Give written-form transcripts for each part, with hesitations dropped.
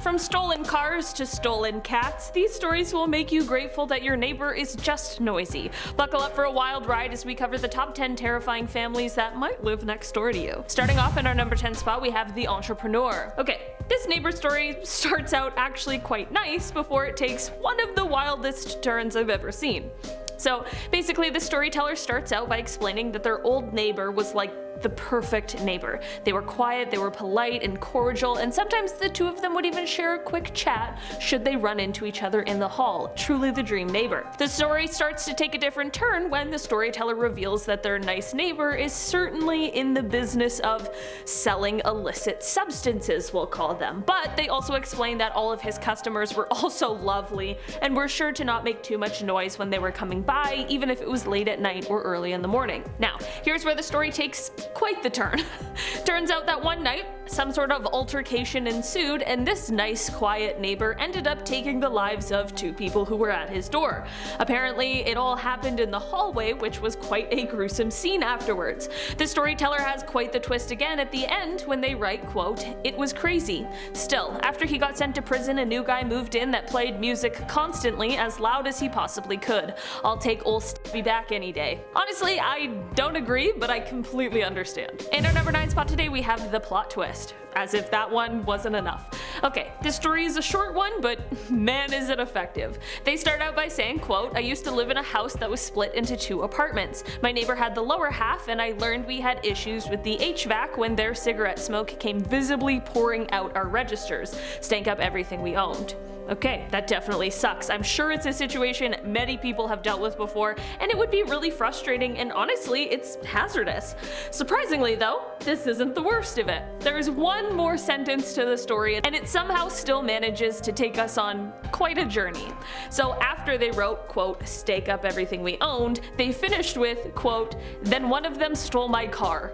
From stolen cars to stolen cats, these stories will make you grateful that your neighbor is just noisy. Buckle up for a wild ride as we cover the top 10 terrifying families that might live next door to you. Starting off in our number 10 spot, we have the entrepreneur. Okay, this neighbor story starts out actually quite nice before it takes one of the wildest turns I've ever seen. So basically, the storyteller starts out by explaining that their old neighbor was like the perfect neighbor. They were quiet, they were polite and cordial, and sometimes the two of them would even share a quick chat should they run into each other in the hall. Truly the dream neighbor. The story starts to take a different turn when the storyteller reveals that their nice neighbor is certainly in the business of selling illicit substances, we'll call them. But they also explain that all of his customers were also lovely and were sure to not make too much noise when they were coming by, even if it was late at night or early in the morning. Now, here's where the story takes quite the turn. Turns out that one night, some sort of altercation ensued, and this nice, quiet neighbor ended up taking the lives of two people who were at his door. Apparently, it all happened in the hallway, which was quite a gruesome scene afterwards. The storyteller has quite the twist again at the end when they write, quote, "It was crazy. Still, after he got sent to prison, a new guy moved in that played music constantly as loud as he possibly could. I'll take old Stevie back any day." Honestly, I don't agree, but I completely understand. In our number 9 spot today, we have the plot twist. As if that one wasn't enough. Okay, this story is a short one, but man is it effective. They start out by saying, quote, "I used to live in a house that was split into 2 apartments. My neighbor had the lower half, and I learned we had issues with the HVAC when their cigarette smoke came visibly pouring out our registers, stank up everything we owned." Okay, that definitely sucks. I'm sure it's a situation many people have dealt with before, and it would be really frustrating, and honestly, it's hazardous. Surprisingly though, this isn't the worst of it. There's one more sentence to the story, and it somehow still manages to take us on quite a journey. So after they wrote, quote, "stake up everything we owned," they finished with, quote, "then one of them stole my car."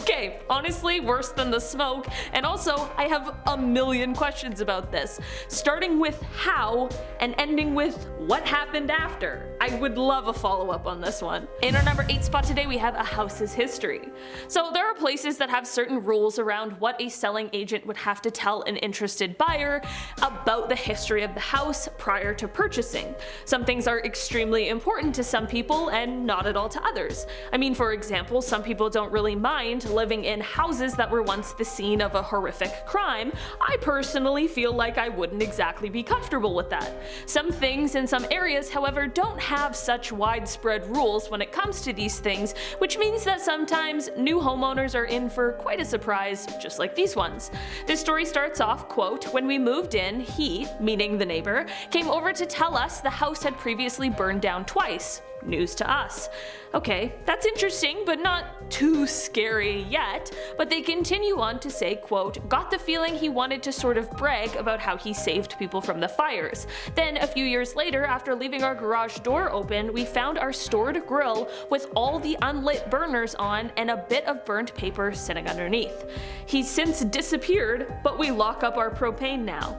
Okay, honestly, worse than the smoke, and also, I have a million questions about this. Starting with how, and ending with what happened after. I would love a follow-up on this one. In our number 8 spot today, we have a house's history. So there are places that have certain rules around what a selling agent would have to tell an interested buyer about the history of the house prior to purchasing. Some things are extremely important to some people and not at all to others. I mean, for example, some people don't really mind living in houses that were once the scene of a horrific crime. I personally feel like I wouldn't exactly be comfortable with that. Some things in some areas, however, don't have such widespread rules when it comes to these things, which means that sometimes new homeowners are in for quite a surprise, just like these ones. This story starts off, quote, "When we moved in, he," meaning the neighbor, "came over to tell us the house had previously burned down twice. News to us." Okay, that's interesting, but not too scary yet, but they continue on to say, quote, "Got the feeling he wanted to sort of brag about how he saved people from the fires. Then a few years later, after leaving our garage door open, we found our stored grill with all the unlit burners on and a bit of burnt paper sitting underneath. He's since disappeared, but we lock up our propane now."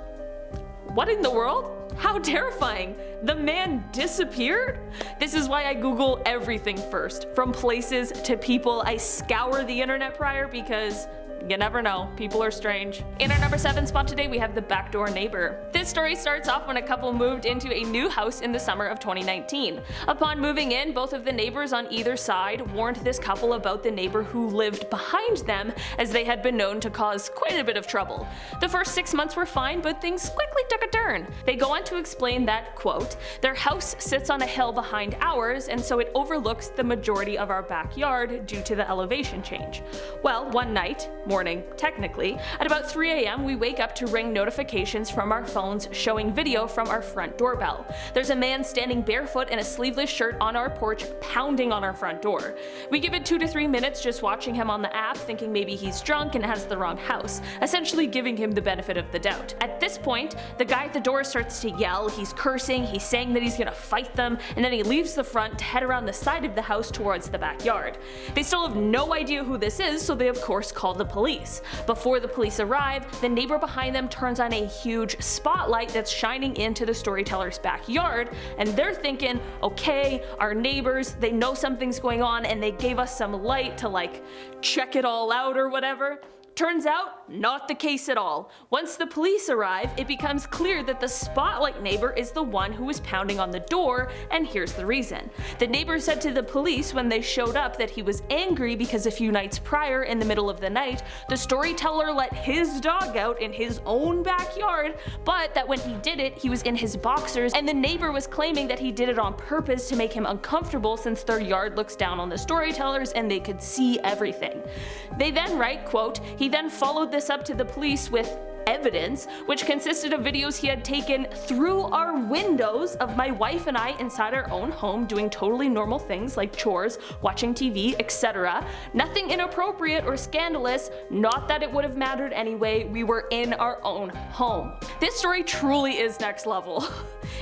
What in the world? How terrifying! The man disappeared? This is why I Google everything first. From places to people, I scour the internet prior because you never know, people are strange. In our number 7 spot today, we have the backdoor neighbor. This story starts off when a couple moved into a new house in the summer of 2019. Upon moving in, both of the neighbors on either side warned this couple about the neighbor who lived behind them, as they had been known to cause quite a bit of trouble. The first 6 months were fine, but things quickly took a turn. They go on to explain that, quote, "Their house sits on a hill behind ours, and so it overlooks the majority of our backyard due to the elevation change. Well, one night, morning technically, at about 3 a.m. we wake up to ring notifications from our phones showing video from our front doorbell. There's a man standing barefoot in a sleeveless shirt on our porch pounding on our front door. We give it 2 to 3 minutes just watching him on the app, thinking maybe he's drunk and has the wrong house, essentially giving him the benefit of the doubt. At this point, the guy at the door starts to yell, he's cursing, he's saying that he's gonna fight them, and then he leaves the front to head around the side of the house towards the backyard. They still have no idea who this is, so they of course call the police. Before the police arrive, the neighbor behind them turns on a huge spotlight that's shining into the storyteller's backyard, and they're thinking, okay, our neighbors, they know something's going on and they gave us some light to like check it all out or whatever. Turns out, not the case at all. Once the police arrive, it becomes clear that the spotlight neighbor is the one who was pounding on the door, and here's the reason. The neighbor said to the police when they showed up that he was angry because a few nights prior, in the middle of the night, the storyteller let his dog out in his own backyard, but that when he did it, he was in his boxers, and the neighbor was claiming that he did it on purpose to make him uncomfortable since their yard looks down on the storytellers and they could see everything. They then write, quote, "He then followed this up to the police with evidence, which consisted of videos he had taken through our windows of my wife and I inside our own home doing totally normal things like chores, watching TV, etc. Nothing inappropriate or scandalous, not that it would have mattered anyway, we were in our own home." This story truly is next level.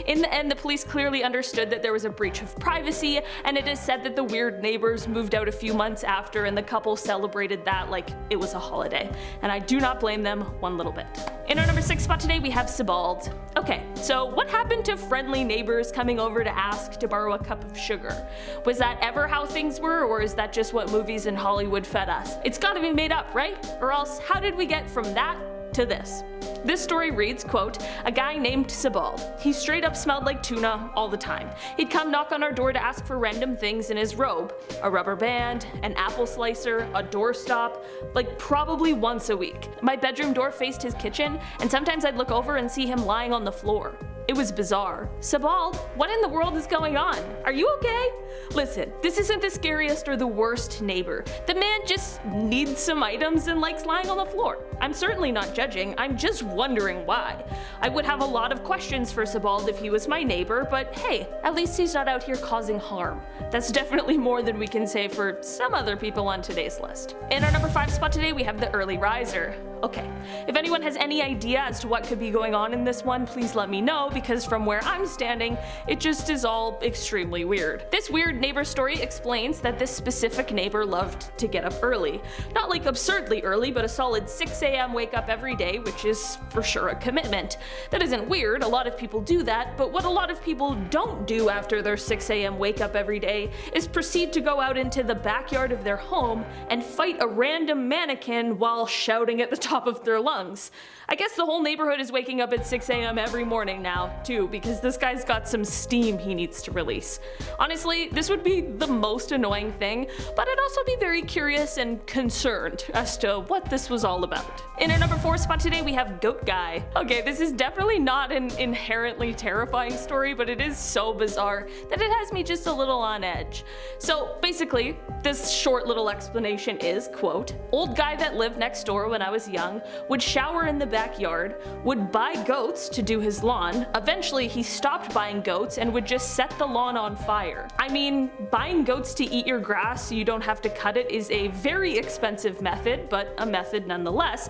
In the end, the police clearly understood that there was a breach of privacy, and it is said that the weird neighbors moved out a few months after and the couple celebrated that like it was a holiday. And I do not blame them one little bit. In our number 6 spot today, we have Sibbald. Okay, so what happened to friendly neighbors coming over to ask to borrow a cup of sugar? Was that ever how things were, or is that just what movies in Hollywood fed us? It's gotta be made up, right? Or else, how did we get from that to this? This story reads, quote, "A guy named Sibbald. He straight up smelled like tuna all the time. He'd come knock on our door to ask for random things in his robe. A rubber band, an apple slicer, a doorstop, like probably once a week. My bedroom door faced his kitchen, and sometimes I'd look over and see him lying on the floor. It was bizarre. Sibbald, what in the world is going on? Are you okay? Listen, this isn't the scariest or the worst neighbor. The man just needs some items and likes lying on the floor. I'm certainly not judging, I'm just wondering why. I would have a lot of questions for Sibbald if he was my neighbor, but hey, at least he's not out here causing harm. That's definitely more than we can say for some other people on today's list." In our number 5 spot today, we have the early riser. Okay, if anyone has any idea as to what could be going on in this one, please let me know, because from where I'm standing, it just is all extremely weird. This weird neighbor story explains that this specific neighbor loved to get up early. Not like absurdly early, but a solid 6 a.m. wake up every day, which is for sure a commitment. That isn't weird, a lot of people do that, but what a lot of people don't do after their 6 a.m. wake up every day is proceed to go out into the backyard of their home and fight a random mannequin while shouting at the top of their lungs. I guess the whole neighborhood is waking up at 6 a.m. every morning now, too, because this guy's got some steam he needs to release. Honestly, this would be the most annoying thing, but I'd also be very curious and concerned as to what this was all about. In our number 4 spot today, we have Goat Guy. Okay, this is definitely not an inherently terrifying story, but it is so bizarre that it has me just a little on edge. So basically, this short little explanation is, quote, "Old guy that lived next door when I was young would shower in the backyard, would buy goats to do his lawn. Eventually he stopped buying goats and would just set the lawn on fire. I mean, buying goats to eat your grass so you don't have to cut it is a very expensive method, but a method nonetheless.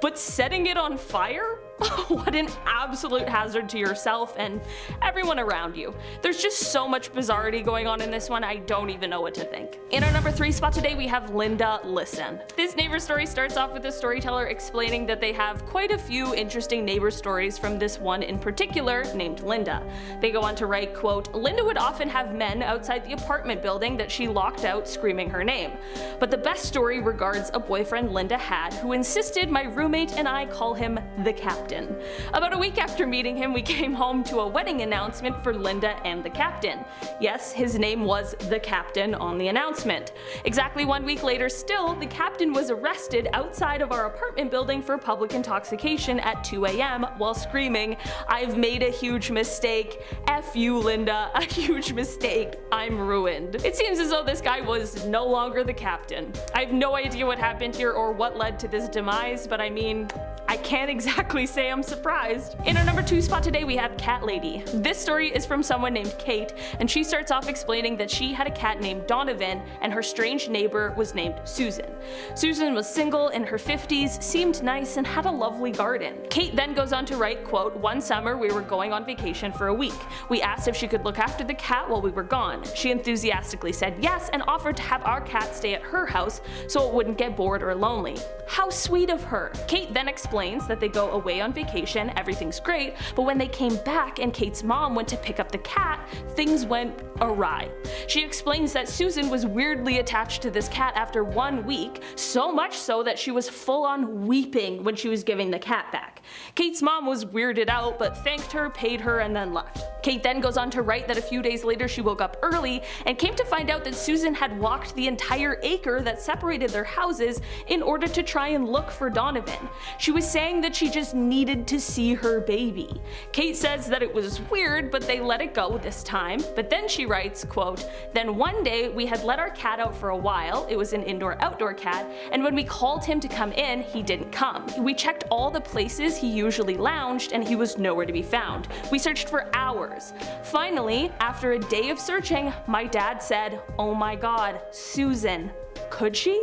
But setting it on fire? What an absolute hazard to yourself and everyone around you. There's just so much bizarrety going on in this one, I don't even know what to think. In our number 3 spot today, we have Linda Listen. This neighbor story starts off with a storyteller explaining that they have quite a few interesting neighbor stories from this one in particular named Linda. They go on to write, quote, "Linda would often have men outside the apartment building that she locked out screaming her name. But the best story regards a boyfriend Linda had who insisted my roommate and I call him the Captain. About a week after meeting him, we came home to a wedding announcement for Linda and the Captain. Yes, his name was the Captain on the announcement. Exactly 1 week later still, the Captain was arrested outside of our apartment building for public intoxication at 2 a.m. while screaming, 'I've made a huge mistake. F you, Linda, a huge mistake. I'm ruined.' It seems as though this guy was no longer the Captain. I have no idea what happened here or what led to this demise, but I mean, I can't exactly say I'm surprised. In our number 2 spot today, we have Cat Lady. This story is from someone named Kate, and she starts off explaining that she had a cat named Donovan, and her strange neighbor was named Susan. Susan was single, in her 50s, seemed nice, and had a lovely garden. Kate then goes on to write, quote, "One summer we were going on vacation for a week. We asked if she could look after the cat while we were gone. She enthusiastically said yes and offered to have our cat stay at her house so it wouldn't get bored or lonely. How sweet of her." Kate then explains that they go away on on vacation, everything's great, but when they came back and Kate's mom went to pick up the cat, things went awry. She explains that Susan was weirdly attached to this cat after 1 week, so much so that she was full on weeping when she was giving the cat back. Kate's mom was weirded out, but thanked her, paid her, and then left. Kate then goes on to write that a few days later she woke up early and came to find out that Susan had walked the entire acre that separated their houses in order to try and look for Donovan. She was saying that she just needed to see her baby. Kate says that it was weird, but they let it go this time. But then she writes, quote, "Then one day we had let our cat out for a while, it was an indoor-outdoor cat, and when we called him to come in, he didn't come. We checked all the places he usually lounged and he was nowhere to be found. We searched for hours. Finally, after a day of searching, my dad said, 'Oh my God, Susan. Could she?'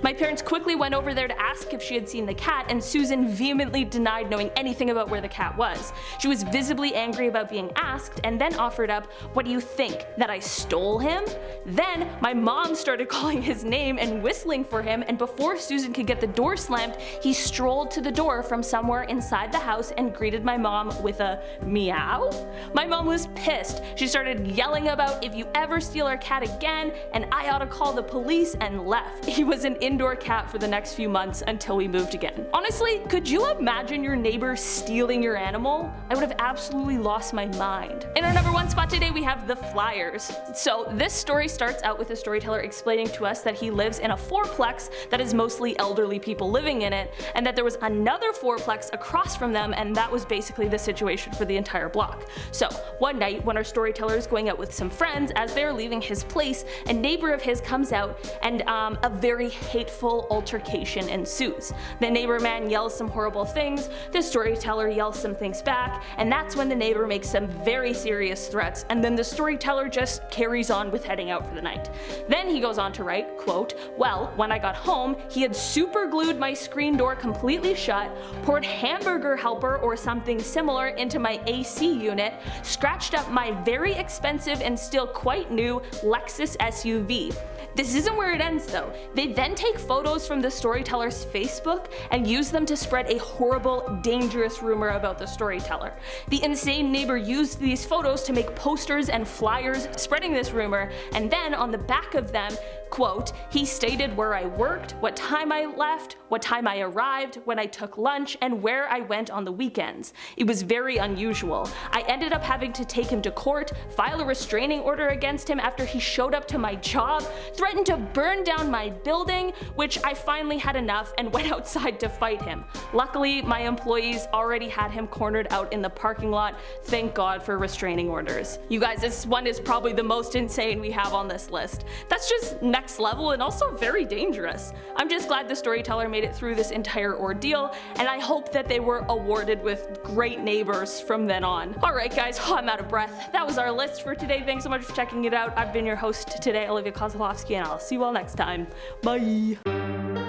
My parents quickly went over there to ask if she had seen the cat, and Susan vehemently denied knowing anything about where the cat was. She was visibly angry about being asked and then offered up, 'What do you think, that I stole him?' Then my mom started calling his name and whistling for him, and before Susan could get the door slammed, he strolled to the door from somewhere inside the house and greeted my mom with a meow. My mom was pissed. She started yelling about, 'If you ever steal our cat again, and I ought to call the police,' and left. He was an indoor cat for the next few months until we moved again." Honestly, could you imagine your neighbor stealing your animal? I would have absolutely lost my mind. In our number 1 spot today, we have the Flyers. So this story starts out with a storyteller explaining to us that he lives in a fourplex that is mostly elderly people living in it, and that there was another fourplex across from them, and that was basically the situation for the entire block. So one night, when our storyteller is going out with some friends, as they are leaving his place, a neighbor of his comes out and a very hateful altercation ensues. The neighbor man yells some horrible things, the storyteller yells some things back, and that's when the neighbor makes some very serious threats, and then the storyteller just carries on with heading out for the night. Then he goes on to write, quote, "Well, when I got home, he had super glued my screen door completely shut, poured hamburger helper or something similar into my AC unit, scratched up my very expensive and still quite new Lexus SUV. This isn't where it ends though. They then take photos from the storyteller's Facebook and use them to spread a horrible, dangerous rumor about the storyteller. The insane neighbor used these photos to make posters and flyers spreading this rumor, and then on the back of them, quote, he stated where I worked, what time I left, what time I arrived, when I took lunch, and where I went on the weekends. It was very unusual. I ended up having to take him to court, file a restraining order against him after he showed up to my job, threatened to burn down my building, which I finally had enough and went outside to fight him. Luckily, my employees already had him cornered out in the parking lot. Thank God for restraining orders." You guys, this one is probably the most insane we have on this list. That's just next level and also very dangerous. I'm just glad the storyteller made it through this entire ordeal, and I hope that they were awarded with great neighbors from then on. Alright guys, I'm out of breath. That was our list for today. Thanks so much for checking it out. I've been your host today, Olivia Kozlowski, and I'll see you all next time. Bye!